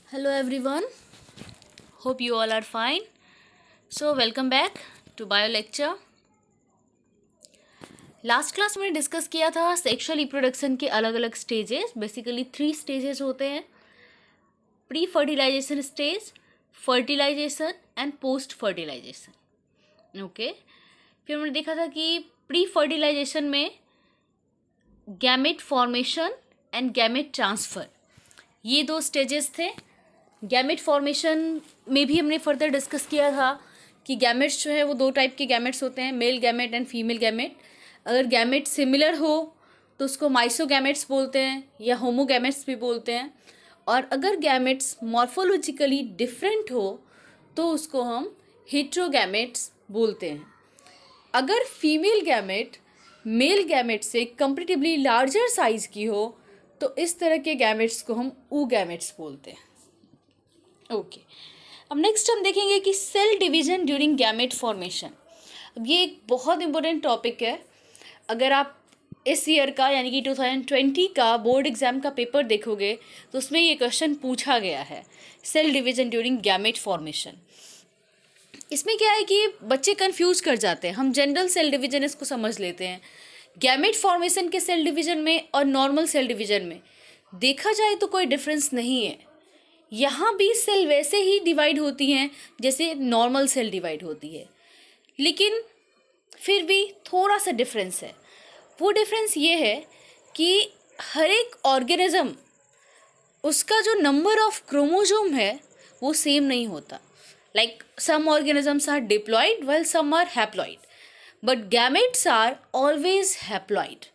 Hello everyone, hope you all are fine. So welcome back to bio lecture. Last class में discuss किया था sexual reproduction के अलग अलग स्टेजेस. बेसिकली 3 स्टेजेस होते हैं: pre fertilization stage, fertilization and post fertilization. Okay, फिर हमने देखा था कि प्री फर्टिलाइजेशन में gamete formation and gamete transfer, ये 2 स्टेजेस थे. गैमेट फॉर्मेशन में भी हमने फर्दर डिस्कस किया था कि गैमेट्स जो है वो 2 टाइप के गैमेट्स होते हैं, male gamete and female gamete. अगर गैमेट सिमिलर हो तो उसको माइसोगैमेट्स बोलते हैं या होमोगैमेट्स भी बोलते हैं, और अगर गैमेट्स मॉर्फोलॉजिकली डिफरेंट हो तो उसको हम हेट्रोगैमेट्स बोलते हैं. अगर फीमेल गैमेट मेल गैमेट से कंपैरेटिवली लार्जर साइज़ की हो तो इस तरह के गैमेट्स को हम oogametes बोलते हैं. ओके, अब नेक्स्ट हम देखेंगे कि cell division during gamete formation. अब ये एक बहुत इंपॉर्टेंट टॉपिक है. अगर आप इस ईयर का यानी कि 2020 का बोर्ड एग्जाम का पेपर देखोगे तो उसमें ये क्वेश्चन पूछा गया है, cell division during gamete formation. इसमें क्या है कि बच्चे कंफ्यूज कर जाते हैं. हम जनरल सेल डिवीजन इसको समझ लेते हैं. गैमेट फॉर्मेशन के सेल डिवीजन में और नॉर्मल सेल डिवीजन में देखा जाए तो कोई डिफरेंस नहीं है. यहाँ भी सेल वैसे ही डिवाइड होती हैं जैसे नॉर्मल सेल डिवाइड होती है, लेकिन फिर भी थोड़ा सा डिफरेंस है. वो डिफरेंस ये है कि हर एक ऑर्गेनिज्म, उसका जो नंबर ऑफ क्रोमोसोम है वो सेम नहीं होता. Like some organisms are diploid while some are haploid, but gametes are always haploid.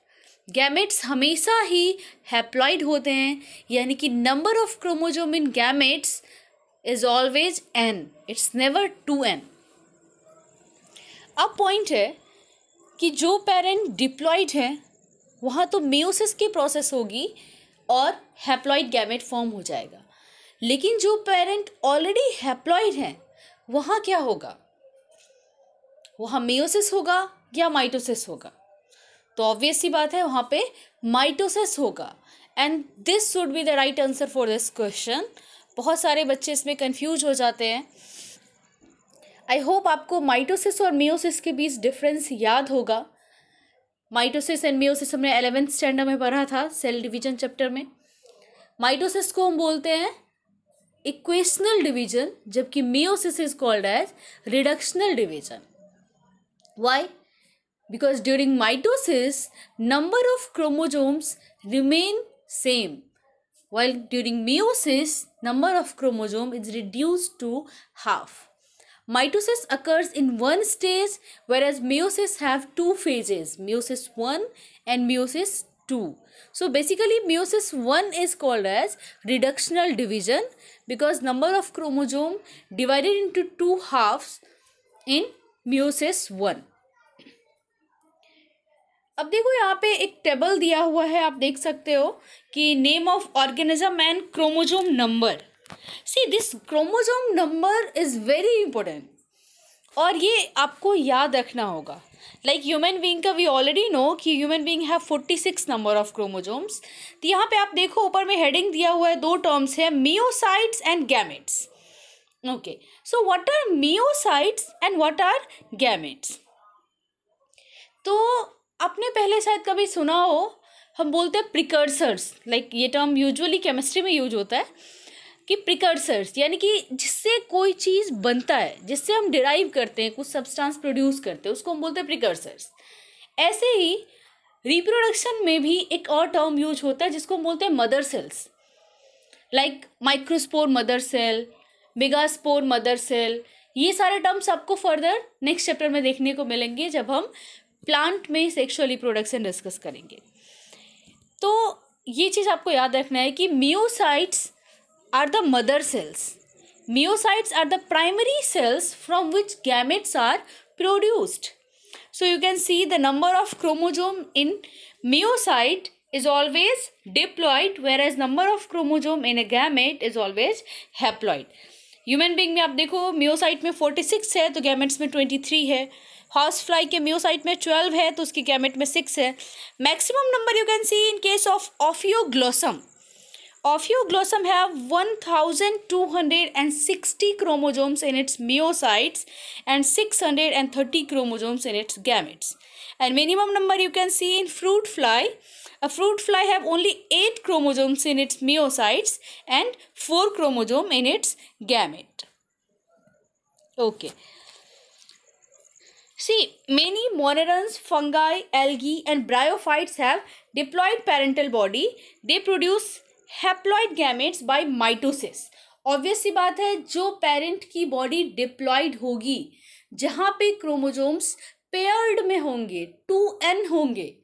Gametes हमेशा ही हैप्लॉइड होते हैं, यानी कि number of chromosome in gametes is always n, it's never 2n. अब पॉइंट है कि जो पेरेंट डिप्लॉइड है वहाँ तो मेयोसिस की प्रोसेस होगी और हैप्लॉइड गैमेट फॉर्म हो जाएगा, लेकिन जो पेरेंट ऑलरेडी हैप्लॉइड हैं वहाँ क्या होगा? वहाँ मेयोसिस होगा या माइटोसिस होगा? तो ऑब्वियस सी बात है वहाँ पे माइटोसिस होगा. And this should be the right answer for this question. बहुत सारे बच्चे इसमें कंफ्यूज हो जाते हैं. आई होप आपको माइटोसिस और मेयोसिस के बीच डिफरेंस याद होगा. माइटोसिस एंड मेयोसिस हमने 11th स्टैंडर्ड में पढ़ा था सेल डिवीजन चैप्टर में. माइटोसिस को हम बोलते हैं इक्वेशनल डिवीजन, जबकि meiosis is called as reductional division. Why? Because during mitosis, number of chromosomes remain same, while during meiosis, number of chromosome is reduced to half. Mitosis occurs in one stage, whereas meiosis have 2 phases, meiosis 1 and meiosis 2. So basically meiosis 1 is called as reductional division because number of chromosome divided into 2 halves in meiosis 1. अब देखो यहाँ पे एक table दिया हुआ है, आप देख सकते हो कि name of organism and chromosome number. See this chromosome number is very important और ये आपको याद रखना होगा. लाइक ह्यूमन बीइंग का वी ऑलरेडी नो कि human being have 46 number of chromosomes. तो यहाँ पे आप देखो ऊपर में हेडिंग दिया हुआ है, 2 टर्म्स है, meiocytes and gametes. Okay, so what are meiocytes and what are gametes? तो आपने पहले शायद कभी सुना हो, हम बोलते हैं प्रिकर्सर्स. लाइक ये टर्म यूजुअली केमिस्ट्री में यूज होता है कि प्रिकर्सर्स यानी कि जिससे कोई चीज़ बनता है, जिससे हम डिराइव करते हैं, कुछ सब्सटेंस प्रोड्यूस करते हैं, उसको हम बोलते हैं प्रिकर्सर्स. ऐसे ही रिप्रोडक्शन में भी एक और टर्म यूज होता है जिसको हम बोलते हैं mother cells. Like microspore mother cell, megaspore mother cell. ये सारे टर्म्स आपको फर्दर नेक्स्ट चैप्टर में देखने को मिलेंगे जब हम प्लांट में सेक्सुअल रिप्रोडक्शन डिस्कस करेंगे. तो ये चीज़ आपको याद रखना है कि meiocytes are the mother cells. Meiocytes are the primary cells from which gametes are produced. So you can see the number of chromosome in meiocyte is always diploid, whereas number of chromosome in a gamete is always haploid. Human being में आप देखो meiocyte में 46 है तो gametes में 23 है. Horse fly के meiocyte में 12 है तो उसकी गैमेट में 6 है. Maximum number you can see in case of Ophioglossum. Ophioglossum have 1260 chromosomes in its myocytes and 630 chromosomes in its gametes. And minimum number you can see in fruit fly. A fruit fly have only 8 chromosomes in its myocytes and 4 chromosomes in its gamete. Okay. See, many monerans, fungi, algae and bryophytes have diploid parental body. They produce haploid gametes by mitosis. Obvious सी बात है, जो parent की body diploid होगी, जहाँ पे chromosomes paired में होंगे, 2n होंगे,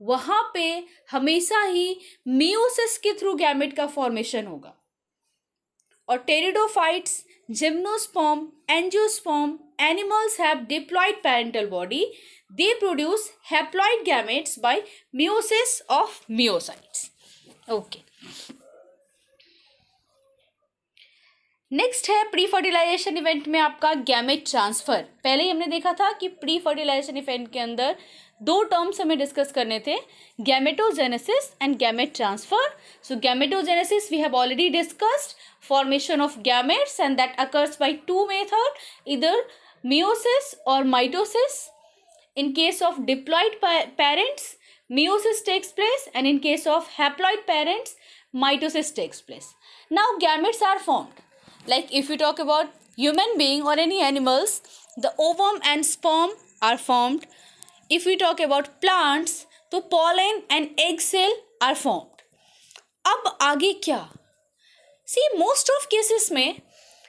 वहाँ पे हमेशा ही मियोसिस के थ्रू गैमेट का फॉर्मेशन होगा. और pteridophytes, gymnosperm, angiosperm animals have diploid parental body. They produce haploid gametes by meiosis of myocytes. Okay. Next है प्री फर्टिलाइजेशन इवेंट में आपका गैमेट ट्रांसफर. पहले ही हमने देखा था कि प्री फर्टिलाइजेशन इवेंट के अंदर 2 टर्म्स हमें डिस्कस करने थे, gametogenesis and gamete transfer. So gametogenesis we have already discussed, formation of gametes, and that occurs by 2 methods, either meiosis or mitosis. In case of diploid parents, meiosis takes place, and in case of haploid parents, mitosis takes place. Now gametes are formed. Like if you talk about human being or any animals, the ovum and sperm are formed. If we talk about plants, तो pollen and egg cell are formed. अब आगे क्या? See, most of cases में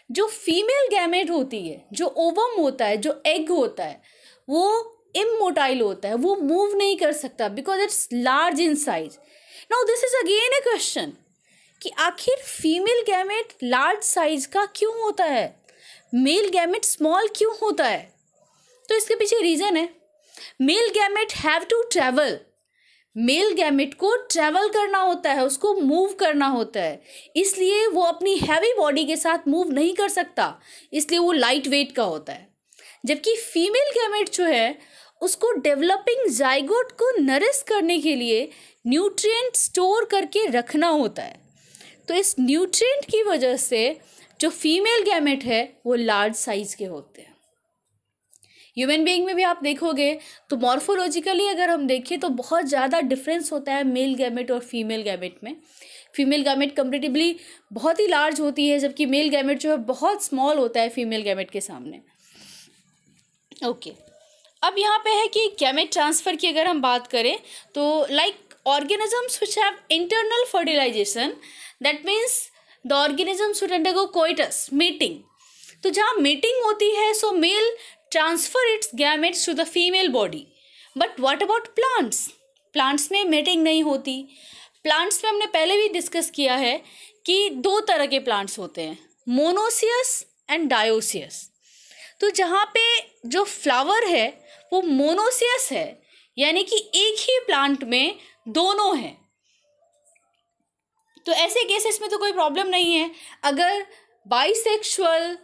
जो female gamete होती है, जो ovum होता है, जो एग होता है, वो इमोटाइल होता है, वो मूव नहीं कर सकता because it's large in size. Now this is again A question कि आखिर फीमेल गैमेट लार्ज साइज का क्यों होता है, मेल गैमेट स्मॉल क्यों होता है? तो इसके पीछे रीजन है, male gamete have to travel. Male gamete को ट्रैवल करना होता है, उसको मूव करना होता है, इसलिए वो अपनी हैवी बॉडी के साथ मूव नहीं कर सकता, इसलिए वो लाइट वेट का होता है. जबकि फीमेल गैमेट जो है उसको डेवलपिंग जाइगोट को नरिश करने के लिए न्यूट्रिएंट स्टोर करके रखना होता है. तो इस न्यूट्रिएंट की वजह से जो फीमेल गैमेट है वो लार्ज साइज के होते हैं. ह्यूमन बीइंग में भी आप देखोगे तो मॉर्फोलॉजिकली अगर हम देखें तो बहुत ज़्यादा डिफरेंस होता है मेल गैमेट और फीमेल गैमेट में. फीमेल गैमेट कंपेरेटिवली बहुत ही लार्ज होती है, जबकि मेल गैमेट जो है बहुत स्मॉल होता है फीमेल गैमेट के सामने. ओके. अब यहाँ पे है कि गैमेट ट्रांसफ़र की अगर हम बात करें तो like organisms which have internal fertilization, that means the organisms should undergo coitus, meeting. तो जहाँ मीटिंग होती है so male transfer its gametes to the female body. But what about plants? Plants में mating नहीं होती. Plants में हमने पहले भी डिस्कस किया है कि 2 तरह के plants होते हैं, मोनोसियस एंड डायोसियस. तो जहाँ पे जो फ्लावर है वो मोनोसियस है, यानी कि एक ही प्लांट में दोनों हैं. तो ऐसे केसेस में तो कोई प्रॉब्लम नहीं है. अगर बाइसेक्सुअल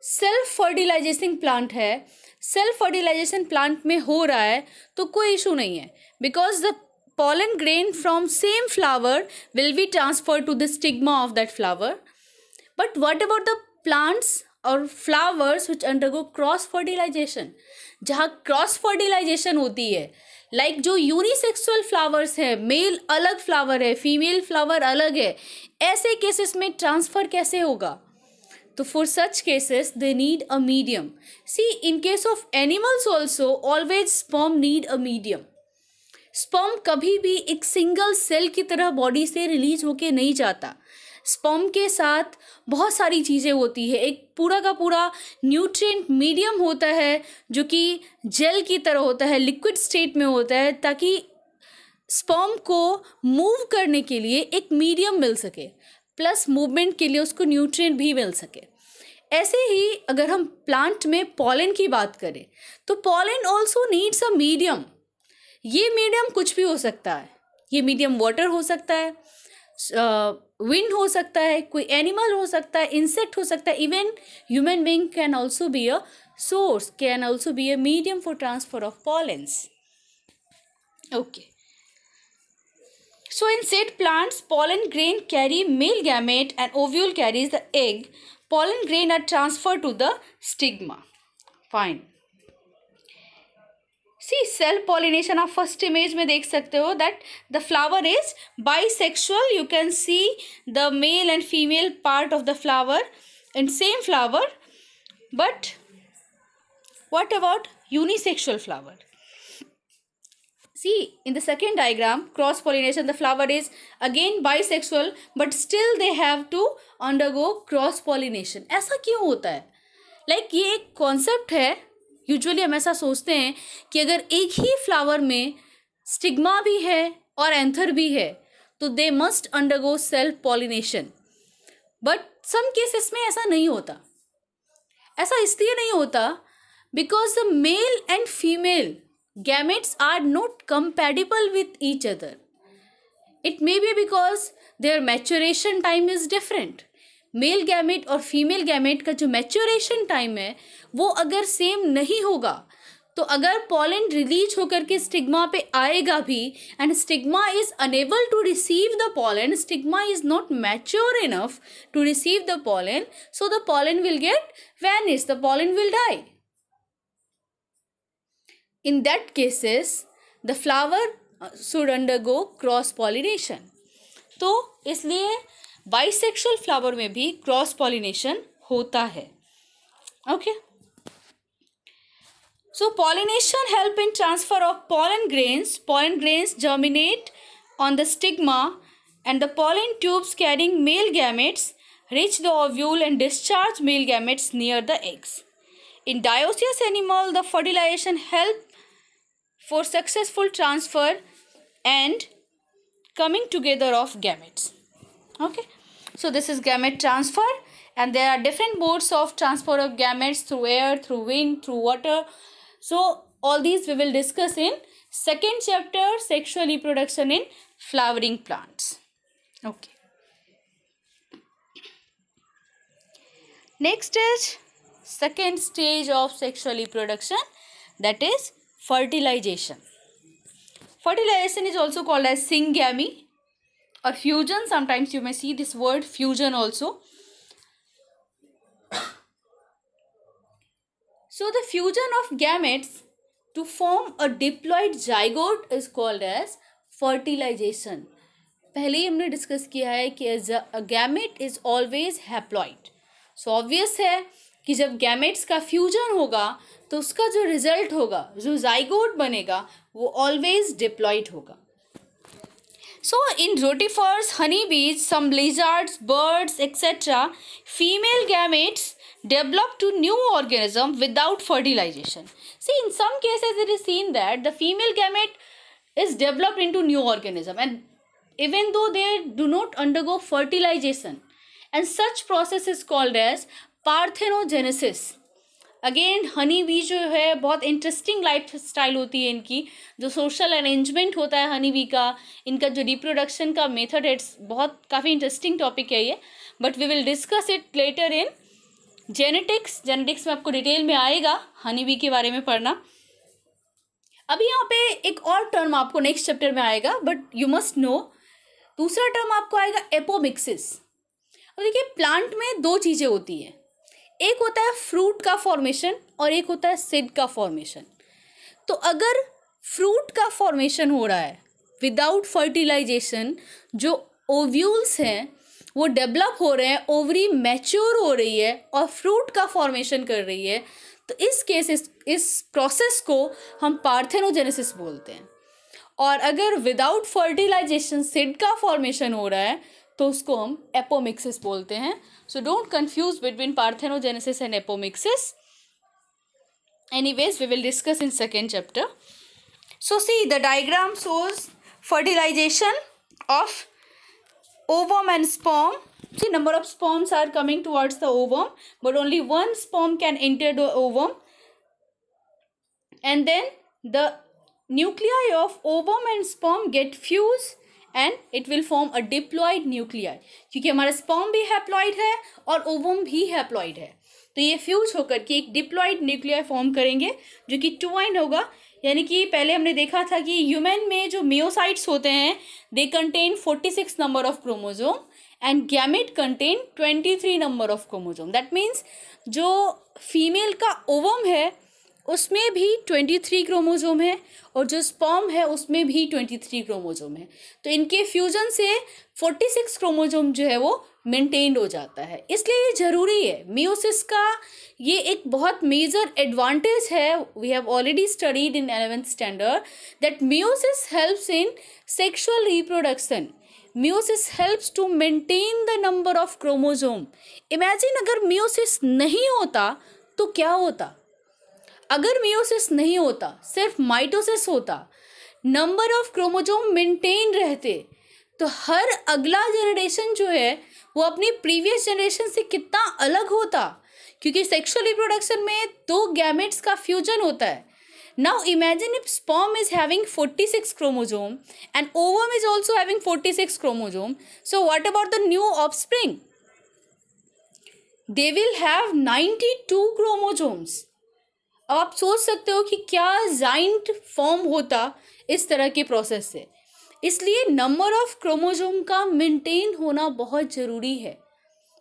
सेल्फ फर्टिलाइजेशन प्लांट है, सेल्फ फर्टिलाइजेशन प्लांट में हो रहा है तो कोई इशू नहीं है, because the pollen grain from same flower will be transferred to the stigma of that flower. But what about the plants or flowers which undergo cross fertilization? जहाँ cross fertilization होती है, लाइक जो unisexual flowers है, male अलग flower है, female flower अलग है, ऐसे केसेस में ट्रांसफ़र कैसे होगा? तो for such cases they need a medium. See in case of animals also always sperm need a medium. Sperm कभी भी एक सिंगल सेल की तरह बॉडी से रिलीज होके नहीं जाता. स्पर्म के साथ बहुत सारी चीज़ें होती है, एक पूरा का पूरा न्यूट्रिएंट मीडियम होता है जो कि जेल की तरह होता है, लिक्विड स्टेट में होता है, ताकि स्पर्म को मूव करने के लिए एक मीडियम मिल सके, प्लस मूवमेंट के लिए उसको न्यूट्रिएंट भी मिल सके. ऐसे ही अगर हम प्लांट में पॉलन की बात करें तो pollen also needs a medium. ये मीडियम कुछ भी हो सकता है, ये मीडियम वाटर हो सकता है, विंड हो सकता है, कोई एनिमल हो सकता है, इंसेक्ट हो सकता है, even human being can also be a source, can also be a medium for transfer of pollens. Okay. So in said plants, pollen grain carry male gamete and ovule carries the egg. Pollen grain are transferred to the stigma. Fine. See, cell pollination आप first image में देख सकते हो that the flower is bisexual. You can see the male and female part of the flower in same flower. But what about unisexual flower? See, in the second diagram, cross pollination, the flower is again bisexual, but still they have to undergo cross pollination. ऐसा क्यों होता है? Like ये एक concept है. Usually हम ऐसा सोचते हैं कि अगर एक ही फ्लावर में स्टिग्मा भी है और एंथर भी है तो they must undergo self pollination. But some cases में ऐसा नहीं होता. ऐसा इसलिए नहीं होता because the male and female gametes are not compatible with each other. It may be because their maturation time is different. Male gamete और female gamete का जो मैच्योरेशन टाइम है वो अगर सेम नहीं होगा तो अगर पॉलन रिलीज होकर के स्टिग्मा पे आएगा भी and stigma is unable to receive the pollen, stigma is not mature enough to receive the pollen, so the pollen will get vanish, the pollen will die. In that cases the flower should undergo cross pollination. तो इसलिए bisexual flower में भी cross pollination होता है. Okay. So pollination help in transfer of pollen grains. Pollen grains germinate on the stigma and the pollen tubes carrying male gametes reach the ovule and discharge male gametes near the eggs. In dioecious animal, the fertilization help for successful transfer and coming together of gametes. Okay. So this is gamete transfer and there are different modes of transfer of gametes through air, through wind, through water. So all these we will discuss in second chapter, sexual reproduction in flowering plants. Okay. Next is second stage of sexual reproduction, that is fertilization. Fertilization is also called as syngamy or fusion. Sometimes you may see this word fusion also. So the fusion of gametes to form a diploid zygote is called as fertilization. पहले ही हमने discuss किया है कि a gamete is always haploid. So obvious है कि जब gametes का fusion होगा तो उसका जो result होगा, जो zygote बनेगा, वो always diploid होगा. So in rotifers, honeybees, some lizards, birds, etc., female gametes develop to new organism without fertilization. See, in some cases it is seen that the female gamete is developed into new organism and even though they do not undergo fertilization, and such process is called as parthenogenesis. Again honey bee जो है बहुत interesting life style होती है इनकी, जो social arrangement होता है honey bee का, इनका जो रिप्रोडक्शन का मेथड है, इट्स बहुत काफ़ी इंटरेस्टिंग टॉपिक है ये, but we will discuss it later in genetics. Genetics में आपको डिटेल में आएगा हनी बी के बारे में पढ़ना. अभी यहाँ पे एक और टर्म आपको नेक्स्ट चैप्टर में आएगा, बट यू मस्ट नो दूसरा टर्म आपको आएगा एपोमिक्सिस. और देखिए प्लांट में दो चीज़ें होती हैं, एक होता है फ्रूट का फॉर्मेशन और एक होता है सीड का फॉर्मेशन. तो अगर फ्रूट का फॉर्मेशन हो रहा है विदाउट फर्टिलाइजेशन, जो ओव्यूल्स हैं वो डेवलप हो रहे हैं, ओवरी मैच्योर हो रही है और फ्रूट का फॉर्मेशन कर रही है, तो इस केस इस प्रोसेस को हम पार्थेनोजेनेसिस बोलते हैं. और अगर विदाउट फर्टिलाइजेशन सीड का फॉर्मेशन हो रहा है तो उसको हम एपोमिक्सिस बोलते हैं. So don't confuse between parthenogenesis and apomixis. Anyways we will discuss in second chapter. So see the diagram shows fertilization of ovum and sperm. See, number of sperms are coming towards the ovum, but only one sperm can enter the ovum, and then the nuclei of ovum and sperm get fused and it will form a diploid nuclei. क्योंकि हमारा sperm भी haploid है और ovum भी haploid है, तो ये fuse होकर के एक डिप्लॉइड न्यूक्लियाई फॉर्म करेंगे जो कि 2 होगा. यानी कि पहले हमने देखा था कि ह्यूमन में जो मियोसाइट्स होते हैं they contain 46 number of chromosome and gamete contain 23 number of chromosome. That means जो फीमेल का ओवम है उसमें भी 23 क्रोमोजोम है और जो स्पर्म है उसमें भी 23 क्रोमोजोम है। तो इनके फ्यूजन से 46 क्रोमोजोम जो है वो मेंटेन्ड हो जाता है। इसलिए ये ज़रूरी है। मियोसिस का ये एक बहुत मेजर एडवांटेज है। We have already studied in 11th standard that meiosis helps in sexual reproduction. Meiosis helps to maintain the number of chromosome. Imagine अगर मियोसिस नहीं होता तो क्या होता? अगर मियोसिस नहीं होता, सिर्फ माइटोसिस होता, नंबर ऑफ क्रोमोजोम मेंटेन रहते, तो हर अगला जनरेशन जो है वो अपनी प्रीवियस जनरेशन से कितना अलग होता, क्योंकि सेक्सुअल रिप्रोडक्शन में 2 गैमेट्स का फ्यूजन होता है। Now imagine if sperm is having 46 chromosome and ovum is also having 46 chromosome, so what about the new offspring? They will have 92 chromosomes. अब आप सोच सकते हो कि क्या जाइंट फॉर्म होता इस तरह के प्रोसेस से। इसलिए नंबर ऑफ क्रोमोजोम का मेंटेन होना बहुत ज़रूरी है,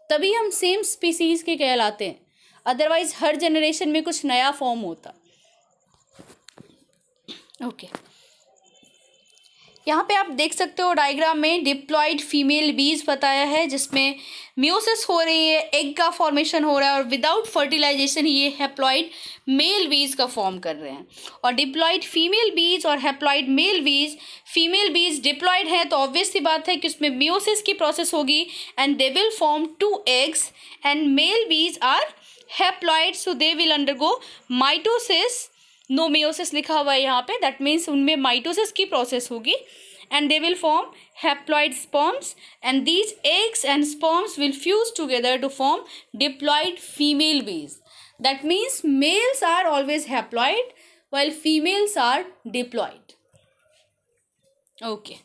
तभी हम सेम स्पीसीज के कहलाते हैं। अदरवाइज हर जनरेशन में कुछ नया फॉर्म होता। ओके, यहाँ पे आप देख सकते हो डायग्राम में डिप्लॉयड फीमेल बीज बताया है, जिसमें मियोसिस हो रही है, एग का फॉर्मेशन हो रहा है और विदाउट फर्टिलाइजेशन ये हैप्लॉइड मेल बीज का फॉर्म कर रहे हैं। और डिप्लॉयड फीमेल बीज और हैप्लॉइड मेल बीज, फीमेल बीज डिप्लॉयड है तो ऑब्वियस सी बात है कि उसमें मियोसिस की प्रोसेस होगी and they will form 2 eggs and male bees are haploid, so they will undergo mitosis. No meiosis लिखा हुआ है यहाँ पे, दैट मीन्स उनमें माइटोसिस की प्रोसेस होगी and they will form haploid sperms and these eggs and sperms will fuse together to form diploid female bees. That means males are always haploid while females are diploid. Okay.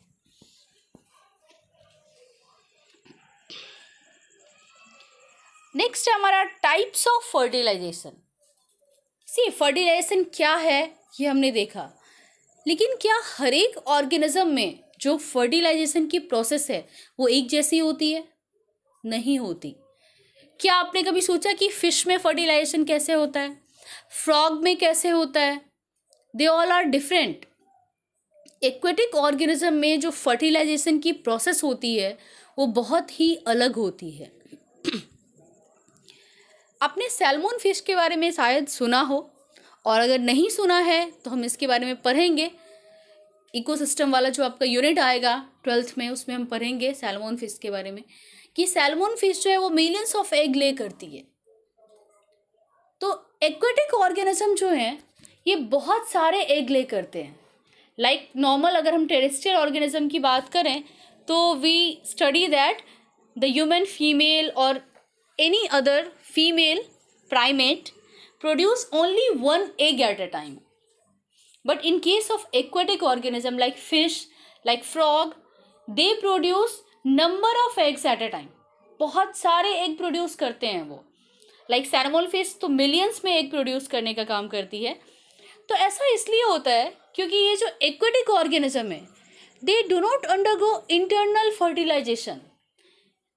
Next हमारा types of fertilization. See, fertilization क्या है ये हमने देखा, लेकिन क्या हर एक organism में जो फर्टिलाइजेशन की प्रोसेस है वो एक जैसी होती है? नहीं होती। क्या आपने कभी सोचा कि फिश में फर्टिलाइजेशन कैसे होता है, फ्रॉग में कैसे होता है? They all are different. Aquatic organism में जो फर्टिलाइजेशन की प्रोसेस होती है वो बहुत ही अलग होती है। आपने सैल्मन फिश के बारे में शायद सुना हो, और अगर नहीं सुना है तो हम इसके बारे में पढ़ेंगे। इकोसिस्टम वाला जो आपका यूनिट आएगा 12th में, उसमें हम पढ़ेंगे सैल्मन फिश के बारे में कि सैल्मन फिश जो है वो मिलियंस ऑफ एग ले करती है। तो एक्वेटिक ऑर्गेनिज्म जो है ये बहुत सारे एग ले करते हैं। लाइक नॉर्मल अगर हम टेरेस्ट्रियल ऑर्गेनिज्म की बात करें तो we study that the human female और any other female primate produce only 1 egg at a time. But in case of aquatic organism like fish, like frog, they produce number of eggs at a time. बहुत सारे egg produce करते हैं वो। Like salmon fish तो millions में egg produce करने का काम करती है। तो ऐसा इसलिए होता है क्योंकि ये जो एक्वेटिक ऑर्गेनिज्म है they do not undergo internal fertilization,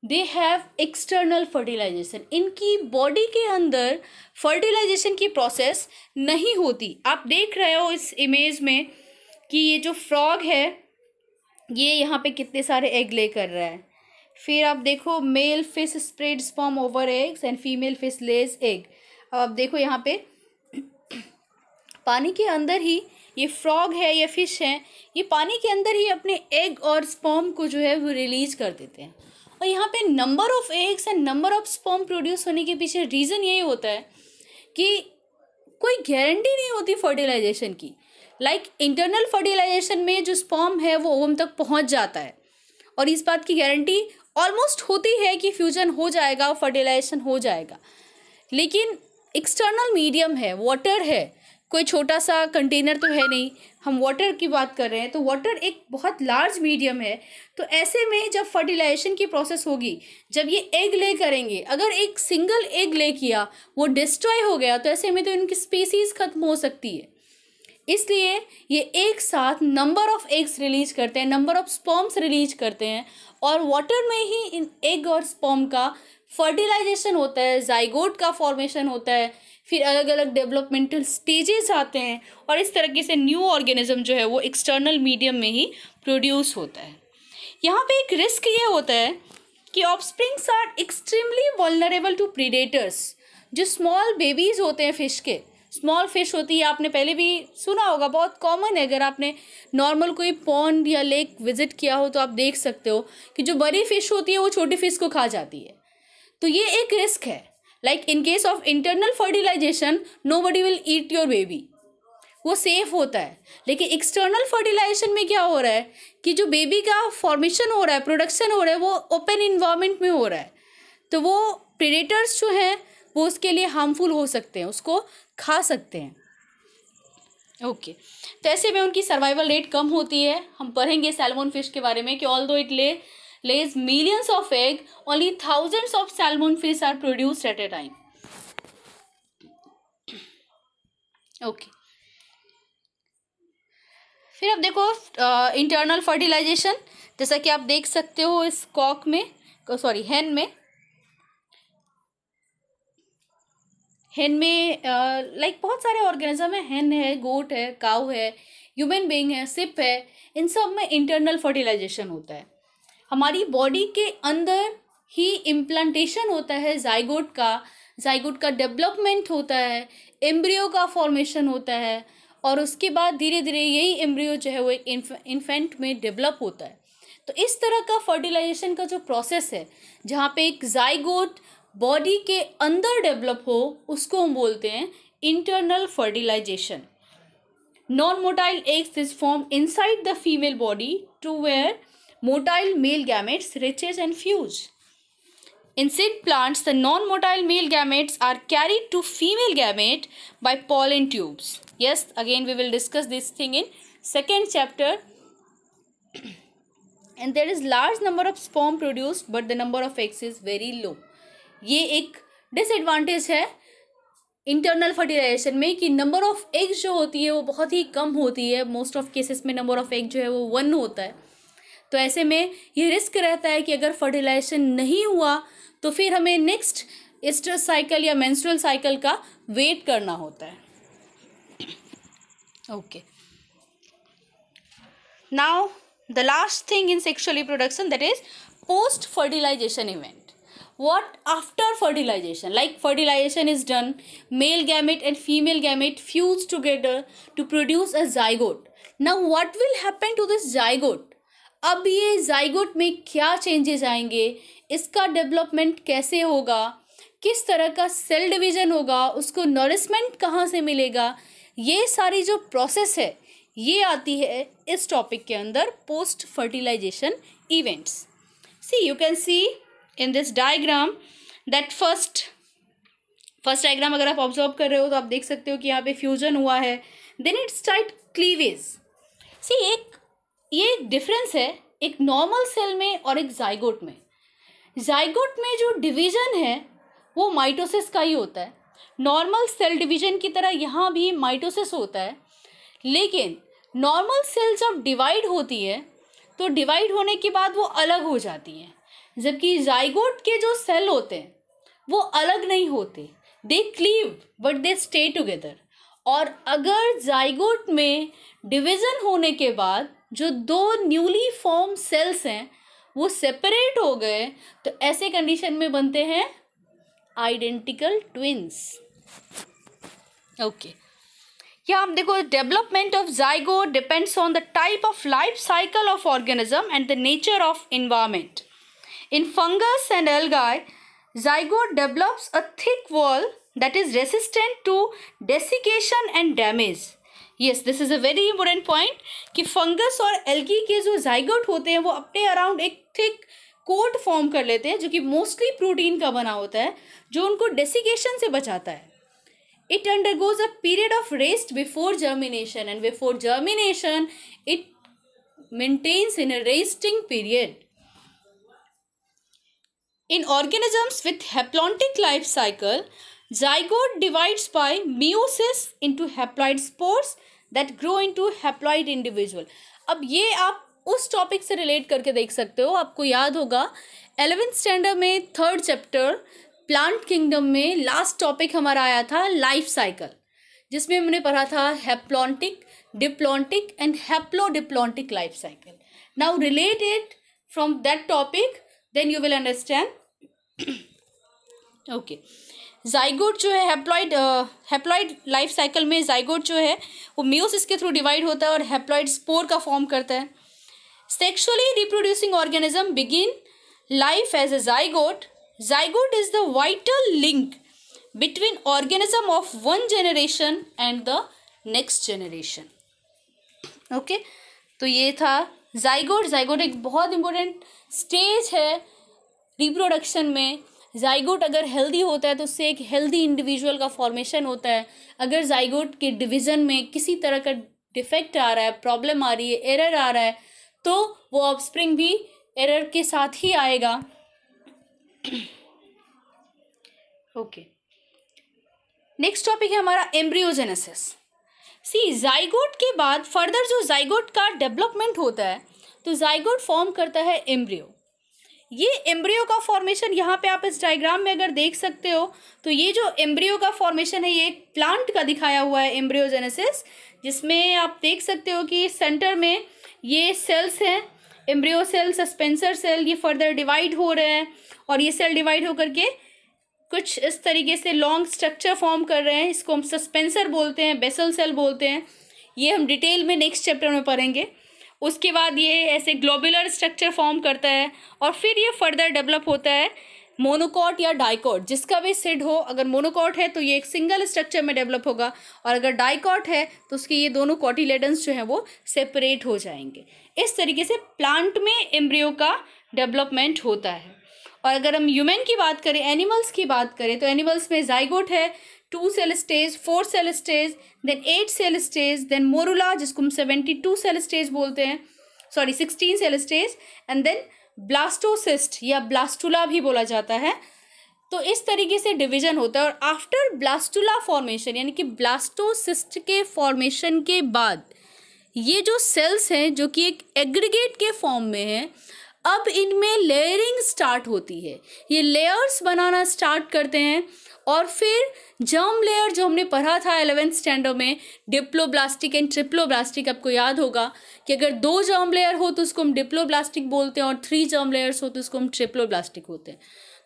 they have external fertilization. इनकी बॉडी के अंदर फर्टिलाइजेशन की प्रोसेस नहीं होती। आप देख रहे हो इस इमेज में कि ये जो फ्रॉग है ये यहाँ पे कितने सारे एग ले कर रहा है। फिर आप देखो male fish spread sperm over eggs and female fish lays egg. अब आप देखो यहाँ पे पानी के अंदर ही ये फ्रॉग है, ये फिश है, ये पानी के अंदर ही अपने एग और स्पर्म को जो है वो रिलीज कर देते हैं। और यहाँ पे number of eggs and number of sperm produce होने के पीछे रीज़न यही होता है कि कोई गारंटी नहीं होती फर्टिलाइजेशन की। लाइक इंटरनल फर्टिलाइजेशन में जो स्पर्म है वो ओवम तक पहुँच जाता है और इस बात की गारंटी ऑलमोस्ट होती है कि फ्यूजन हो जाएगा, फर्टिलाइजेशन हो जाएगा। लेकिन एक्सटर्नल मीडियम है, वाटर है, कोई छोटा सा कंटेनर तो है नहीं, हम वाटर की बात कर रहे हैं, तो वाटर एक बहुत लार्ज मीडियम है। तो ऐसे में जब फर्टिलाइजेशन की प्रोसेस होगी, जब ये एग ले करेंगे, अगर एक सिंगल एग ले किया वो डिस्ट्रॉय हो गया तो ऐसे में तो इनकी स्पीसीज खत्म हो सकती है। इसलिए ये एक साथ नंबर ऑफ एग्स रिलीज करते हैं, नंबर ऑफ स्पर्म्स रिलीज करते हैं, और वाटर में ही इन एग और स्पर्म का फर्टिलाइजेशन होता है, जाइगोट का फॉर्मेशन होता है, फिर अलग अलग डेवलपमेंटल स्टेजेस आते हैं, और इस तरीके से न्यू ऑर्गेनिज्म जो है वो एक्सटर्नल मीडियम में ही प्रोड्यूस होता है। यहाँ पे एक रिस्क ये होता है कि offsprings are extremely vulnerable to predators. जो स्मॉल बेबीज होते हैं फिश के, स्मॉल फिश होती है, आपने पहले भी सुना होगा, बहुत कॉमन है, अगर आपने नॉर्मल कोई पॉन्ड या लेक विजिट किया हो तो आप देख सकते हो कि जो बड़ी फिश होती है वो छोटी फिश को खा जाती है। तो ये एक रिस्क है। Like in case of internal fertilization nobody will eat your baby, वो सेफ होता है। लेकिन एक्सटर्नल फर्टिलाइजेशन में क्या हो रहा है कि जो बेबी का फॉर्मेशन हो रहा है, प्रोडक्शन हो रहा है, वो ओपन इन्वायरमेंट में हो रहा है, तो वो प्रेडेटर्स जो हैं वो उसके लिए हार्मफुल हो सकते हैं, उसको खा सकते हैं। ओके, तो ऐसे में उनकी सर्वाइवल रेट कम होती है। हम पढ़ेंगे सैल्मन फिश के बारे में कि although it lays millions of egg, only thousands of salmon fish are produced at a time. Okay. फिर अब देखो इंटरनल फर्टिलाइजेशन, जैसा कि आप देख सकते हो इस कॉक में, सॉरी हेन में लाइक बहुत सारे ऑर्गेनिज्म है, हेन है, गोट है, काऊ है, ह्यूमन बीइंग है, सिप है, इन सब में इंटरनल फर्टिलाइजेशन होता है। हमारी बॉडी के अंदर ही इम्प्लांटेशन होता है जाइगोट का डेवलपमेंट होता है, एम्ब्रियो का फॉर्मेशन होता है, और उसके बाद धीरे धीरे यही एम्ब्रियो जो है वो एक इन्फेंट में डेवलप होता है। तो इस तरह का फर्टिलाइजेशन का जो प्रोसेस है, जहाँ पे एक जाइगोट बॉडी के अंदर डेवलप हो, उसको हम बोलते हैं internal fertilization. Non motile eggs is form inside the female body to where motile male gametes riches and fuse. In seed plants, the non-motile male gametes are carried to female gamete by pollen tubes. Yes, again we will discuss this thing in second chapter. And there is large number of sperm produced, but the number of eggs is very low. ये एक disadvantage है internal fertilisation में कि number of eggs जो होती है वो बहुत ही कम होती है। मोस्ट ऑफ केसेस में नंबर ऑफ एग जो है वो 1 होता है। तो ऐसे में ये रिस्क रहता है कि अगर फर्टिलाइजेशन नहीं हुआ तो फिर हमें नेक्स्ट एस्ट्रस साइकिल या मेंस्ट्रुअल साइकिल का वेट करना होता है। Okay, now the last thing in sexual reproduction, that is post fertilization event. What after fertilization? Like fertilization is done, male gamete and female gamete fuse together to produce a zygote. Now what will happen to this zygote? अब ये zygote में क्या changes आएंगे, इसका development कैसे होगा, किस तरह का सेल डिवीजन होगा, उसको नरिशमेंट कहाँ से मिलेगा, ये सारी जो प्रोसेस है ये आती है इस टॉपिक के अंदर, post fertilization events. See you can see in this diagram that first diagram अगर आप ऑब्जर्व कर रहे हो तो आप देख सकते हो कि यहाँ पे फ्यूजन हुआ है, देन इट स्टार्ट क्लीवेज. सी ये डिफरेंस है एक नॉर्मल सेल में और एक जाइगोट में. जाइगोट में जो डिवीजन है वो माइटोसिस का ही होता है. नॉर्मल सेल डिवीजन की तरह यहाँ भी माइटोसिस होता है, लेकिन नॉर्मल सेल जब डिवाइड होती है तो डिवाइड होने के बाद वो अलग हो जाती हैं, जबकि जाइगोट के जो सेल होते हैं वो अलग नहीं होते, they cleave but they stay together. और अगर जाइगोट में डिवीजन होने के बाद जो दो न्यूली फॉर्म सेल्स हैं वो सेपरेट हो गए तो ऐसे कंडीशन में बनते हैं आइडेंटिकल ट्विंस. ओके, यहाँ हम देखो development of zygote depends on the type of life cycle of organism and the nature of environment. In fungus and algae, zygote develops a thick wall that is resistant to desiccation and damage. Yes, this is a very important point कि fungus और algae के जो zygote होते हैं वो अपने around एक thick coat form कर लेते हैं जो कि मोस्टली प्रोटीन का बना होता है, जो उनको डेसिकेशन से बचाता है. It undergoes a period of rest before germination, and before germination it maintains in a resting period. In organisms with haplontic life cycle, zygote divides by meiosis into haploid spores that grow into haploid individual. अब ये आप उस topic से relate करके देख सकते हो। आपको याद होगा 11th स्टैंडर्ड में 3rd चैप्टर प्लांट किंगडम में लास्ट टॉपिक हमारा आया था लाइफ साइकिल, जिसमें हमने पढ़ा था haplontic, diplontic and haplodiplontic life cycle. Now relate it from that topic, then you will understand. Okay, zygote जो है हैप्लॉइड लाइफ साइकिल में जाइगोट जो है वो मियोसिस के थ्रू डिवाइड होता है और हैप्लॉइड स्पोर का फॉर्म करता है। Sexually reproducing organism begin life as a zygote. Zygote is the vital link between organism of one generation and the next generation. Okay, तो ये था जाइगोट। जाइगोट एक बहुत इंपॉर्टेंट स्टेज है रिप्रोडक्शन में। जाइगोट अगर हेल्दी होता है तो उससे एक हेल्दी इंडिविजुअल का फॉर्मेशन होता है। अगर जाइगोट के डिवीज़न में किसी तरह का डिफेक्ट आ रहा है, प्रॉब्लम आ रही है, एरर आ रहा है, तो वो ऑफस्प्रिंग भी एरर के साथ ही आएगा। ओके, नेक्स्ट टॉपिक है हमारा एम्ब्रियोजेनेसिस। सी, जाइगोट के बाद फर्दर जो जाइगोट का डेवलपमेंट होता है तो जाइगोट फॉर्म करता है एम्ब्रियो। ये एम्ब्रियो का फॉर्मेशन यहाँ पे आप इस डायग्राम में अगर देख सकते हो तो ये जो एम्ब्रियो का फॉर्मेशन है ये एक प्लांट का दिखाया हुआ है एम्ब्रियोजेनेसिस, जिसमें आप देख सकते हो कि सेंटर में ये सेल्स हैं, एम्ब्रियो सेल, सस्पेंसर सेल, ये फर्दर डिवाइड हो रहे हैं और ये सेल डिवाइड होकर के कुछ इस तरीके से लॉन्ग स्ट्रक्चर फॉर्म कर रहे हैं। इसको हम सस्पेंसर बोलते हैं, बेसल सेल बोलते हैं। ये हम डिटेल में नेक्स्ट चैप्टर में पढ़ेंगे। उसके बाद ये ऐसे ग्लोबुलर स्ट्रक्चर फॉर्म करता है और फिर ये फर्दर डेवलप होता है मोनोकॉट या डाइकॉट, जिसका भी सिड हो। अगर मोनोकॉट है तो ये एक सिंगल स्ट्रक्चर में डेवलप होगा और अगर डाइकॉट है तो उसके ये दोनों कॉटिलेडन्स जो हैं वो सेपरेट हो जाएंगे। इस तरीके से प्लांट में एम्ब्रियो का डेवलपमेंट होता है। और अगर हम ह्यूमन की बात करें, एनिमल्स की बात करें, तो एनिमल्स में जाइगोट है, 2 cell stage, 4 cell stage, then 8 cell stage, then morula जिसको हम 72 सेल स्टेज बोलते हैं, 16 cell stage, and then blastocyst या ब्लास्टुला भी बोला जाता है। तो इस तरीके से डिवीजन होता है। और आफ्टर ब्लास्टुला फॉर्मेशन यानी कि ब्लास्टोसिस्ट के फॉर्मेशन के बाद ये जो सेल्स हैं जो कि एक एग्रीगेट के फॉर्म में हैं, अब इनमें लेयरिंग स्टार्ट होती है। ये लेयर्स बनाना स्टार्ट करते हैं और फिर जर्म लेयर जो हमने पढ़ा था 11th स्टैंडर्ड में, डिप्लोब्लास्टिक एंड ट्रिप्लोब्लास्टिक, आपको याद होगा कि अगर 2 जर्म लेयर हो तो उसको हम डिप्लोब्लास्टिक बोलते हैं और 3 जर्म लेयर्स हो तो उसको हम ट्रिप्लोब्लास्टिक होते हैं।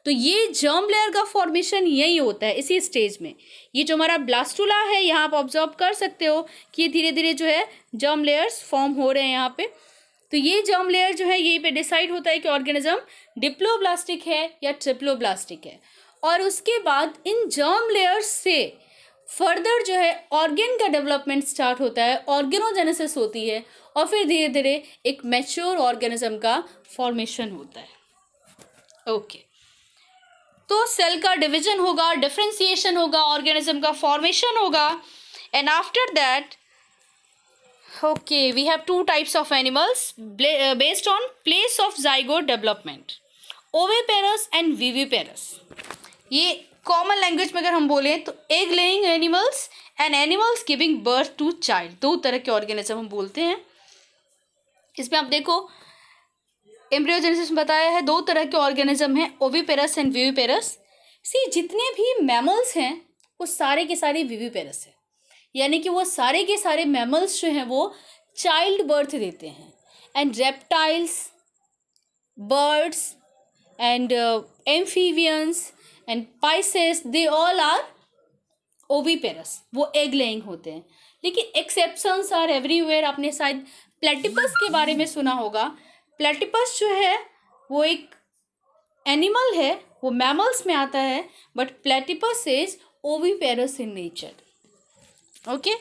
तो ये जर्म लेयर का फॉर्मेशन यही होता है इसी स्टेज में। ये जो हमारा ब्लास्टुला है यहाँ आप ऑब्जर्व कर सकते हो कि ये धीरे धीरे जो है जर्म लेयर्स फॉर्म हो रहे हैं यहाँ पे। तो ये जर्म लेयर जो है यहीं पे डिसाइड होता है कि ऑर्गेनिज्म डिप्लोब्लास्टिक है या ट्रिप्लोब्लास्टिक है। और उसके बाद इन जर्म लेयर्स से फर्दर जो है ऑर्गेन का डेवलपमेंट स्टार्ट होता है, ऑर्गेनोजेनेसिस होती है और फिर धीरे धीरे एक मैच्योर ऑर्गेनिज्म का फॉर्मेशन होता है। ओके, तो सेल का डिवीजन होगा, डिफरेंशिएशन होगा, ऑर्गेनिज्म का फॉर्मेशन होगा, and after that okay, we have 2 types of animals based on place of zygote development, oviparous and viviparous। ये कॉमन लैंग्वेज में अगर हम बोलें तो egg laying animals and animals giving birth to child, 2 तरह के ऑर्गेनिज्म हम बोलते हैं। इसमें आप देखो एम्ब्रियोजेनेसिस में बताया है 2 तरह के ऑर्गेनिज्म हैं, ओविपेरस एंड विविपेरस। सी, जितने भी मैमल्स हैं वो सारे के सारे विविपेरस हैं, यानी कि वो सारे के सारे मैमल्स जो हैं वो चाइल्ड बर्थ देते हैं। And reptiles, birds and amphibians and pisces, they all are oviparous, वो एग लेइंग होते हैं। लेकिन एक्सेप्शंस आर एवरीवेयर। आपने शायद प्लेटिपस के बारे में सुना होगा। प्लेटिपस जो है वो एक एनिमल है, वो मैमल्स में आता है, but platypus is oviparous in nature. Okay,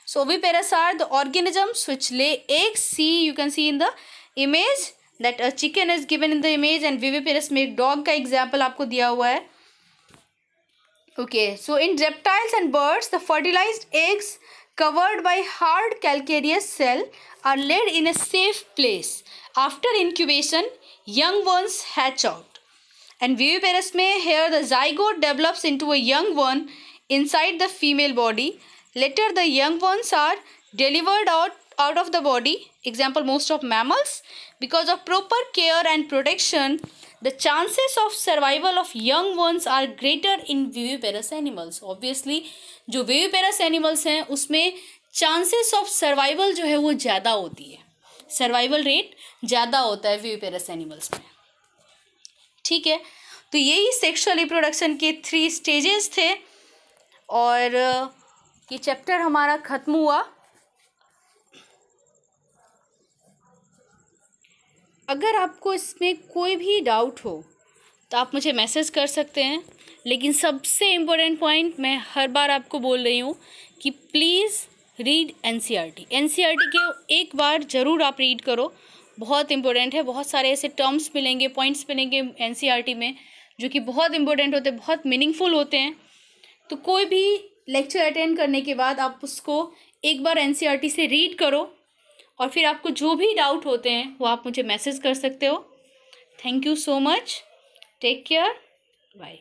so oviparous are the organisms which lay eggs. See, you can see in the image that a chicken is given in the image, and viviparous में dog का example आपको दिया हुआ है। Okay, so in reptiles and birds, the fertilized eggs covered by hard calcareous cell are laid in a safe place. After incubation, young ones hatch out. And viviparous में here the zygote develops into a young one inside the female body. Later the young ones are delivered out of the body, example most of mammals. Because of proper care and protection, the chances of survival of young ones are greater in viviparous animals. Obviously जो viviparous animals हैं उसमें chances of survival जो है वो ज़्यादा होती है, survival rate ज़्यादा होता है viviparous animals में. ठीक है, तो यही सेक्सुअल रिप्रोडक्शन के 3 स्टेजेस थे और ये चैप्टर हमारा ख़त्म हुआ. अगर आपको इसमें कोई भी डाउट हो तो आप मुझे मैसेज कर सकते हैं, लेकिन सबसे इम्पोर्टेंट पॉइंट मैं हर बार आपको बोल रही हूँ कि प्लीज़ रीड एनसीईआरटी. एनसीईआरटी के एक बार ज़रूर आप रीड करो, बहुत इम्पोर्टेंट है. बहुत सारे ऐसे टर्म्स मिलेंगे, पॉइंट्स मिलेंगे एनसीईआरटी में जो कि बहुत इम्पोर्टेंट होते हैं, बहुत मीनिंगफुल होते हैं. तो कोई भी लेक्चर अटेंड करने के बाद आप उसको एक बार एनसीईआरटी से रीड करो और फिर आपको जो भी डाउट होते हैं वो आप मुझे मैसेज कर सकते हो. Thank you so much. Take care. Bye.